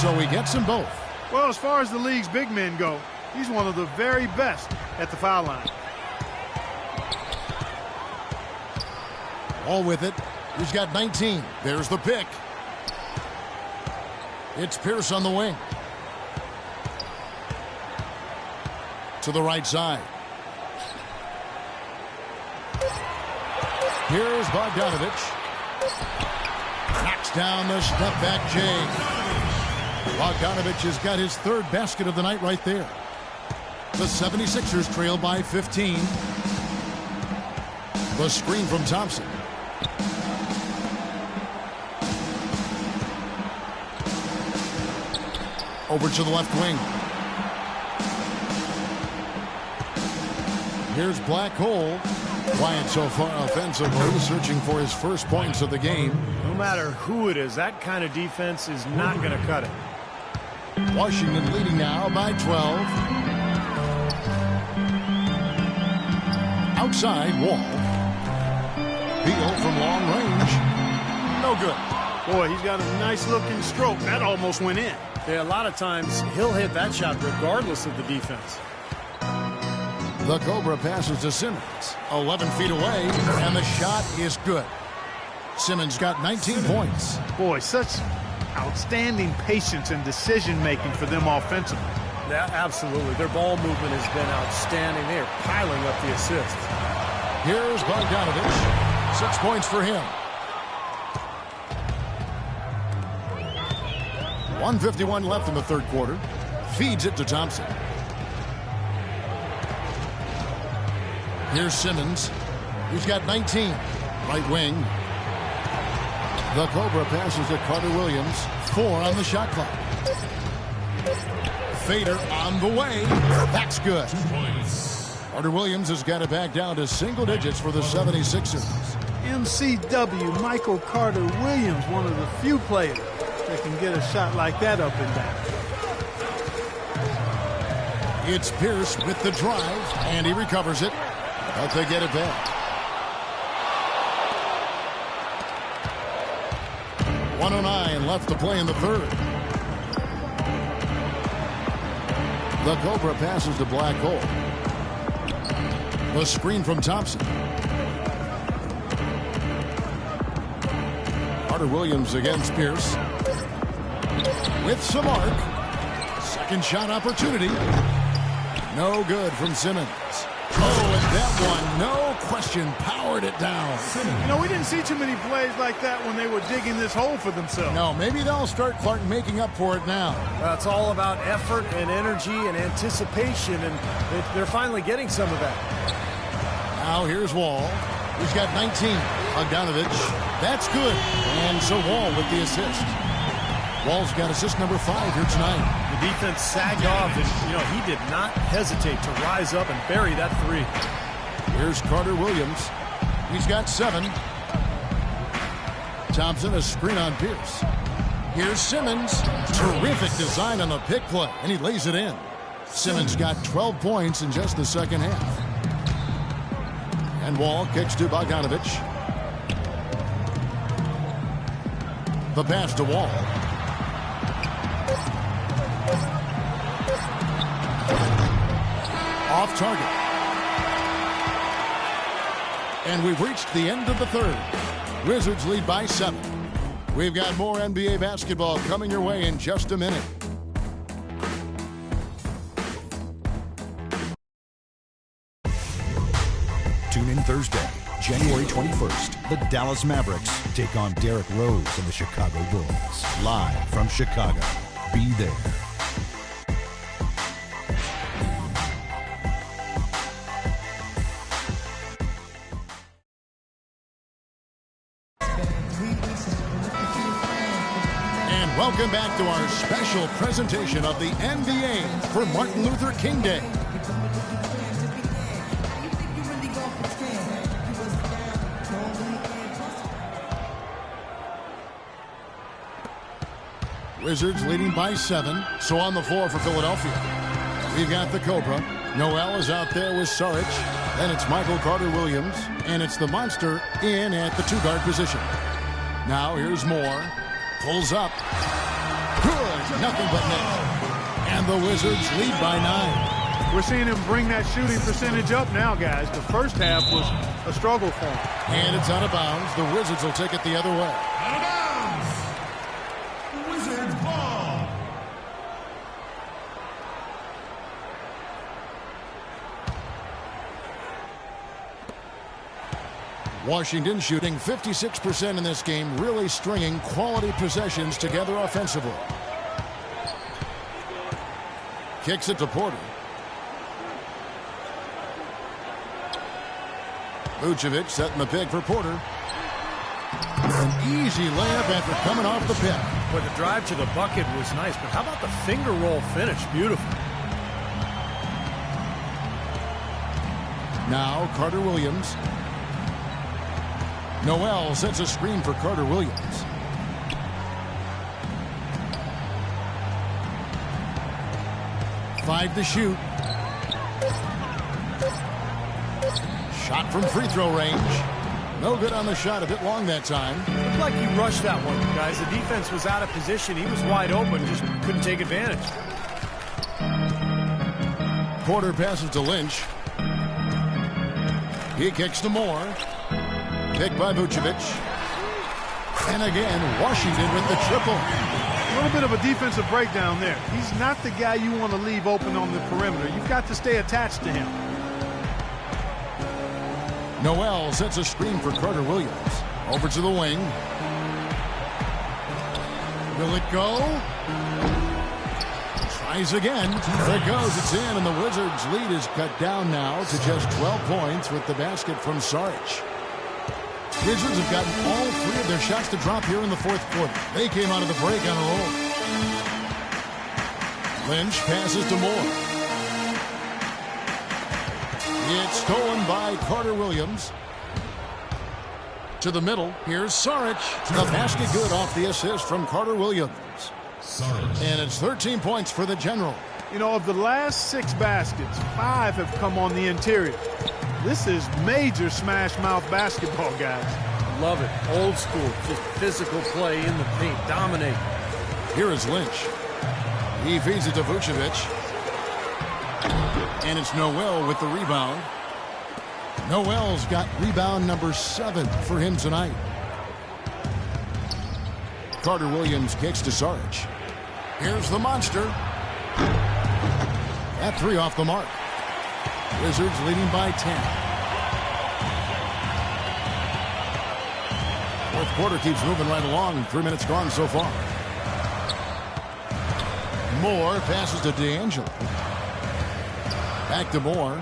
So he gets them both. Well, as far as the league's big men go, he's one of the very best at the foul line. All with it. He's got 19. There's the pick. It's Pierce on the wing. To the right side. Here's Bogdanovich. Knocks down the step-back J. Bogdanovich has got his 3rd basket of the night right there. The 76ers trail by 15. The screen from Thompson. Over to the left wing. Here's Black Hole. Quiet so far offensively, searching for his first points of the game. No matter who it is, that kind of defense is not going to cut it. Washington leading now by 12. Outside, Wall. Beal from long range. No good. Boy, he's got a nice looking stroke. That almost went in. Yeah, a lot of times he'll hit that shot regardless of the defense. The Cobra passes to Simmons. 11 feet away, and the shot is good. Simmons got 19 points. Boy, such outstanding patience and decision-making for them offensively. Yeah, absolutely. Their ball movement has been outstanding. They are piling up the assists. Here's Bogdanovich. 6 points for him. 1:51 left in the third quarter. Feeds it to Thompson. Here's Simmons. He's got 19. Right wing. The Cobra passes to Carter Williams. 4 on the shot clock. Fader on the way. That's good. Carter Williams has got it back down to single digits for the 76ers. MCW, Michael Carter Williams, one of the few players that can get a shot like that up and down. It's Pierce with the drive, and he recovers it. But they get it back. 1:09 left to play in the third. The Cobra passes to Black Hole. The screen from Thompson. Carter Williams against Pierce. With some arc. Second shot opportunity. No good from Simmons. Oh, and that one, no question, powered it down. You know, we didn't see too many plays like that when they were digging this hole for themselves. No, maybe they'll start, Clark, making up for it now. Well, it's all about effort and energy and anticipation, and they're finally getting some of that. Now here's Wall. He's got 19. Bogdanovich. That's good. And so Wall with the assist. Wall's got assist number 5 here tonight. The defense sagged off, and, he did not hesitate to rise up and bury that 3. Here's Carter Williams. He's got 7. Thompson, a screen on Pierce. Here's Simmons. Terrific design on the pick play, and he lays it in. Simmons got 12 points in just the second half. And Wall kicks to Bogdanovich. The pass to Wall. Off target. And we've reached the end of the third. Wizards lead by 7. We've got more NBA basketball coming your way in just a minute. Tune in Thursday, January 21st. The Dallas Mavericks take on Derrick Rose and the Chicago Bulls. Live from Chicago. Be there. Welcome back to our special presentation of the NBA for Martin Luther King Day. Wizards leading by 7. So on the floor for Philadelphia. We've got the Cobra. Noel is out there with Saric. Then it's Michael Carter Williams. And it's the Monster in at the 2-guard position. Now here's Moore. Pulls up. Good. Nothing but net. And the Wizards lead by 9. We're seeing him bring that shooting percentage up now, guys. The first half was a struggle for him. And it's out of bounds. The Wizards will take it the other way. Out of bounds. Wizards ball. Washington shooting 56% in this game, really stringing quality possessions together offensively. Kicks it to Porter. Vucevic setting the pick for Porter. An easy layup after coming off the pick. But the drive to the bucket was nice, but how about the finger roll finish? Beautiful. Now Carter Williams. Noel sets a screen for Carter Williams. Five to shoot. Shot from free throw range. No good on the shot, a bit long that time. Looked like he rushed that one, guys. The defense was out of position. He was wide open, just couldn't take advantage. Porter passes to Lynch. He kicks to Moore. Picked by Vucevic. And again, Washington with the triple. A little bit of a defensive breakdown there. He's not the guy you want to leave open on the perimeter. You've got to stay attached to him. Noel sets a screen for Carter Williams. Over to the wing. Will it go? Tries again. There it goes. It's in, and the Wizards' lead is cut down now to just 12 points with the basket from Saric. Wizards have gotten all 3 of their shots to drop here in the fourth quarter. They came out of the break on a roll. Lynch passes to Moore. It's stolen by Carter Williams. To the middle, here's Saric. The basket good off the assist from Carter Williams. And it's 13 points for the General. You know, of the last 6 baskets, 5 have come on the interior. This is major smash mouth basketball, guys. Love it. Old school, just physical play in the paint. Dominate. Here is Lynch. He feeds it to Vucevic. And it's Noel with the rebound. Noel's got rebound number 7 for him tonight. Carter Williams kicks to Saric. Here's the monster. That 3 off the mark. Wizards leading by 10. Fourth quarter keeps moving right along. 3 minutes gone so far. Moore passes to D'Angelo. Back to Moore.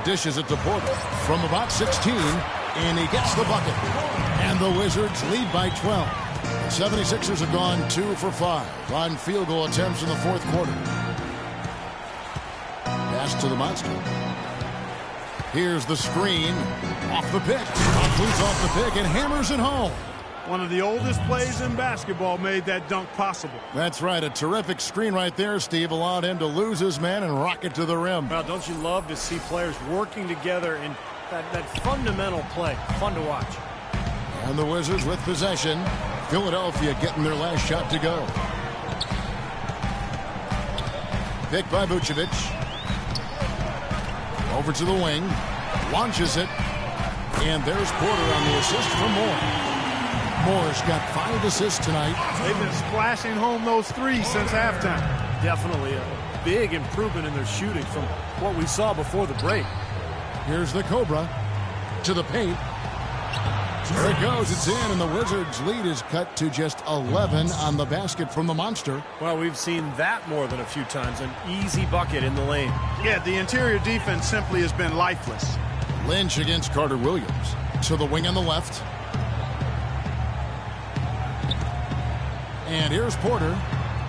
Dishes it to Porter from about 16, and he gets the bucket. And the Wizards lead by 12. The 76ers have gone 2 for 5 on field goal attempts in the fourth quarter. Pass to the monster. Here's the screen. Off the pick. Moves off the pick and hammers it home. One of the oldest plays in basketball made that dunk possible. That's right. A terrific screen right there, Steve. Allowed him to lose his man and rock it to the rim. Well, don't you love to see players working together in that fundamental play? Fun to watch. And the Wizards with possession. Philadelphia getting their last shot to go. Picked by Vucevic. Over to the wing. Launches it. And there's Porter on the assist for Moore. Moore's got 5 assists tonight. They've been splashing home those 3 since halftime. Definitely a big improvement in their shooting from what we saw before the break. Here's the Cobra to the paint. There it goes. It's in, and the Wizards' lead is cut to just 11 on the basket from the monster. Well, we've seen that more than a few times. An easy bucket in the lane. Yeah, the interior defense simply has been lifeless. Lynch against Carter Williams. To the wing on the left. And here's Porter.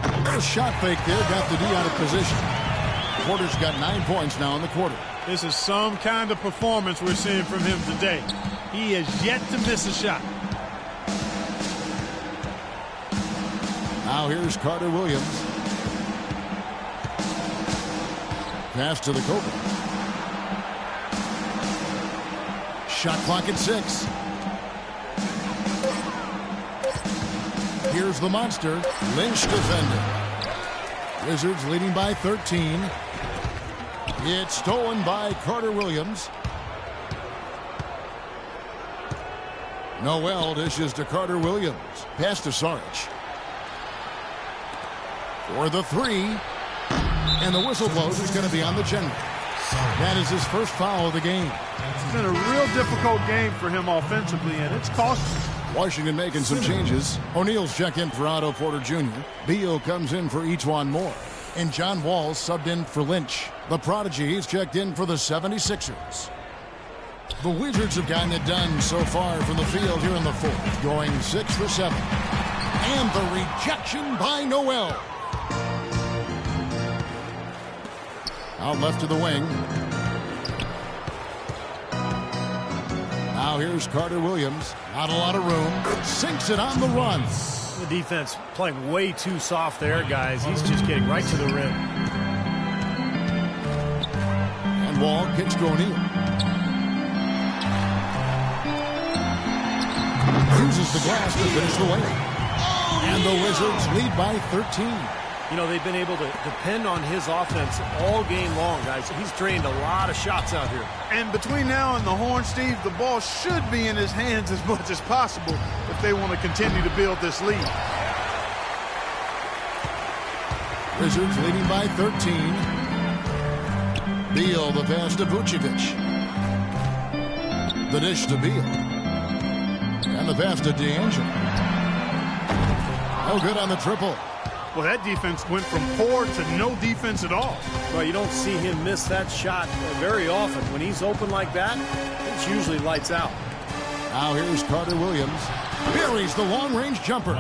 A little shot fake there. Got the D out of position. Porter's got 9 points now in the quarter. This is some kind of performance we're seeing from him today. He has yet to miss a shot. Now here's Carter Williams. Pass to the Cobra. Shot clock at 6. Here's the monster. Lynch defending. Wizards leading by 13. It's stolen by Carter Williams. Noel dishes to Carter Williams. Pass to Saric. For the 3. And the whistle blows. It's going to be on the General. That is his first foul of the game. It's been a real difficult game for him offensively, and it's costly. Washington making some changes. O'Neal's checked in for Otto Porter Jr. Beal comes in for E'Twaun Moore. And John Wall subbed in for Lynch. The prodigy, he's checked in for the 76ers. The Wizards have gotten it done so far from the field here in the fourth, going 6 for 7. And the rejection by Noel. Out left to the wing. Now here's Carter Williams. Not a lot of room. Sinks it on the run. The defense playing way too soft there, guys. He's just getting right to the rim. And Wall kicks to O'Neal. Uses the glass to finish the way. And the Wizards lead by 13. You know, they've been able to depend on his offense all game long, guys. He's drained a lot of shots out here. And between now and the horn, Steve, the ball should be in his hands as much as possible if they want to continue to build this lead. Wizards leading by 13. Beal, the pass to Vucevic. The dish to Beal. And the pass to D'Angelo. No good on the triple. Well, that defense went from poor to no defense at all. Well, you don't see him miss that shot very often. When he's open like that, it's usually lights out. Now here's Carter Williams. Buries the long-range jumper.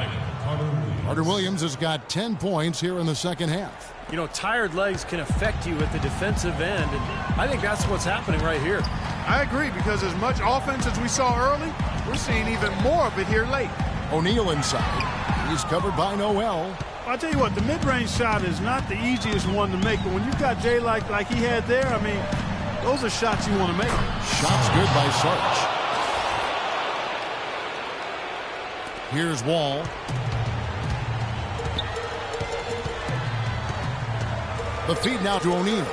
Carter Williams has got 10 points here in the second half. You know, tired legs can affect you at the defensive end, and I think that's what's happening right here. I agree, because as much offense as we saw early, we're seeing even more of it here late. O'Neal inside. He's covered by Noel. I'll tell you what, the mid-range shot is not the easiest one to make, but when you've got Jay like he had there, I mean, those are shots you want to make. Shots good by Sarge. Here's Wall. The feed now to O'Neal.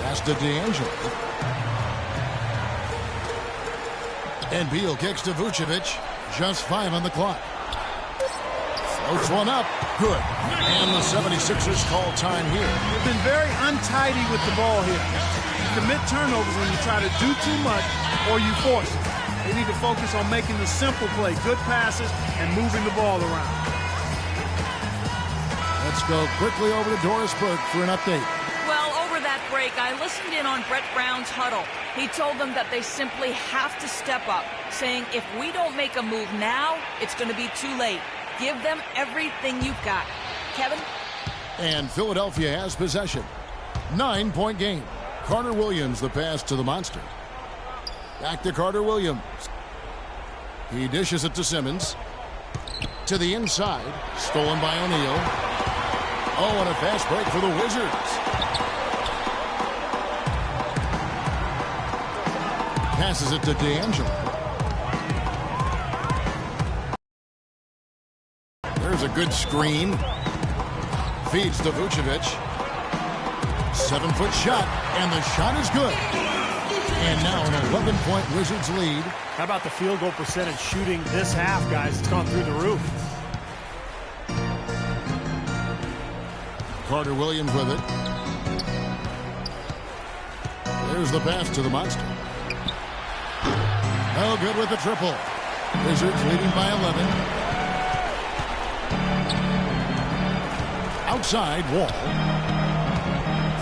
Pass to D'Angelo. And Beal kicks to Vucevic. Just 5 on the clock. Floats one up. Good. And the 76ers call time here. They've been very untidy with the ball here. You commit turnovers when you try to do too much or you force it. They need to focus on making the simple play, good passes, and moving the ball around. Let's go quickly over to Doris Burke for an update. Well, over that break, I listened in on Brett Brown's huddle. He told them that they simply have to step up, saying if we don't make a move now, it's going to be too late. Give them everything you've got. Kevin? And Philadelphia has possession. 9-point game. Carter Williams, the pass to the monster. Back to Carter Williams. He dishes it to Simmons. To the inside. Stolen by O'Neal. Oh, and a fast break for the Wizards. Passes it to D'Angelo. There's a good screen. Feeds to Vucevic. 7-foot shot, and the shot is good. And now an 11-point Wizards lead. How about the field goal percentage shooting this half, guys? It's gone through the roof. Carter Williams with it. There's the pass to the monster. No good with the triple. Wizards leading by 11. Outside, Wall.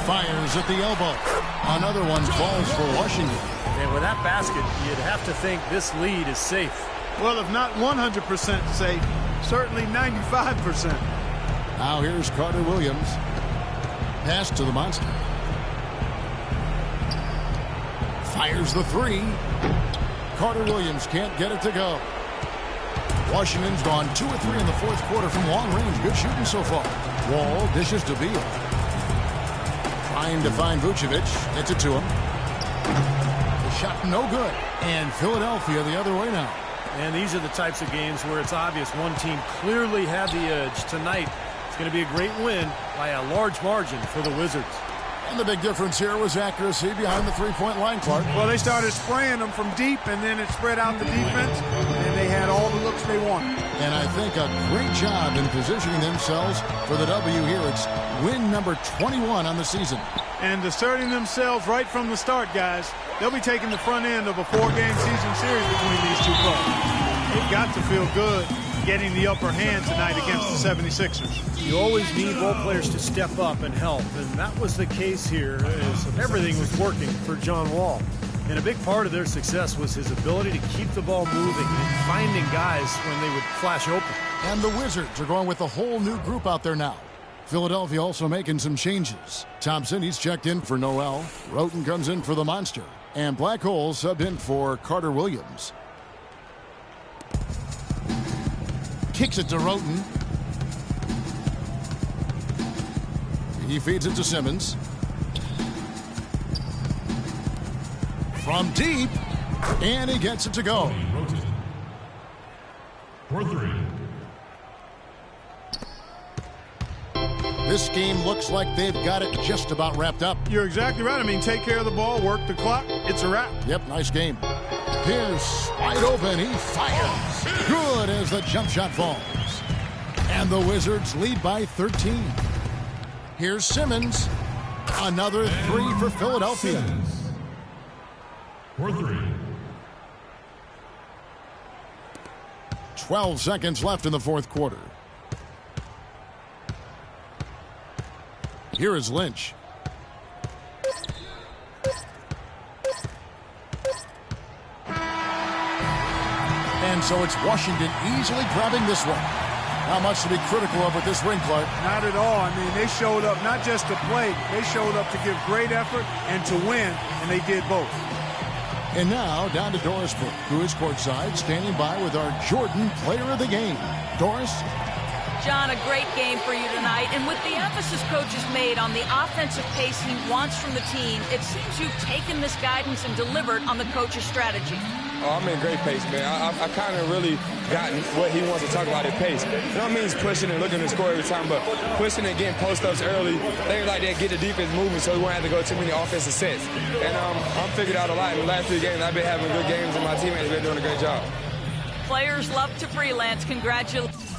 Fires at the elbow. Another one falls for Washington. And with that basket, you'd have to think this lead is safe. Well, if not 100% safe, certainly 95%. Now here's Carter Williams. Pass to the monster. Fires the three. Carter Williams can't get it to go. Washington's gone 2 or 3 in the fourth quarter from long range. Good shooting so far. Wall dishes to Beal. Trying to find Vucevic. Gets it to him. The shot no good. And Philadelphia the other way now. And these are the types of games where it's obvious one team clearly had the edge. Tonight, it's going to be a great win by a large margin for the Wizards. And the big difference here was accuracy behind the three-point line, Clark. Well, they started spraying them from deep, and then it spread out the defense, and they had all the looks they wanted. And I think a great job in positioning themselves for the W here. It's win number 21 on the season. And asserting themselves right from the start, guys. They'll be taking the front end of a 4-game season series between these two clubs. They've got to feel good getting the upper hand tonight against the 76ers. You always need role players to step up and help, and that was the case here as everything was working for John Wall. And a big part of their success was his ability to keep the ball moving and finding guys when they would flash open. And the Wizards are going with a whole new group out there now. Philadelphia also making some changes. Thompson, he's checked in for Noel. Roten comes in for the monster. And Black Hole subbed in for Carter Williams. Kicks it to Roten. He feeds it to Simmons. From deep. And he gets it to go. For 3. This game looks like they've got it just about wrapped up. You're exactly right. I mean, take care of the ball, work the clock. It's a wrap. Yep, nice game. Pierce wide open. He fires. Good as the jump shot falls. And the Wizards lead by 13. Here's Simmons. Another 3 for Philadelphia. For 3. 12 seconds left in the fourth quarter. Here is Lynch. And so it's Washington easily grabbing this one. Not much to be critical of with this ring, Clark. Not at all. I mean, they showed up not just to play, they showed up to give great effort and to win, and they did both. And now down to Doris Burke, who is courtside, standing by with our Jordan Player of the Game. Doris? John, a great game for you tonight. And with the emphasis coach has made on the offensive pace he wants from the team, it seems you've taken this guidance and delivered on the coach's strategy. Oh, I'm in great pace, man. I kind of really gotten what he wants to talk about at pace. You know what I mean? He's pushing and looking to score every time, but pushing and getting post-ups early, things like that, get the defense moving so we won't have to go too many offensive sets. And I'm figured out a lot in the last 3 games. I've been having good games, and my teammates have been doing a great job. Players love to freelance. Congratulations.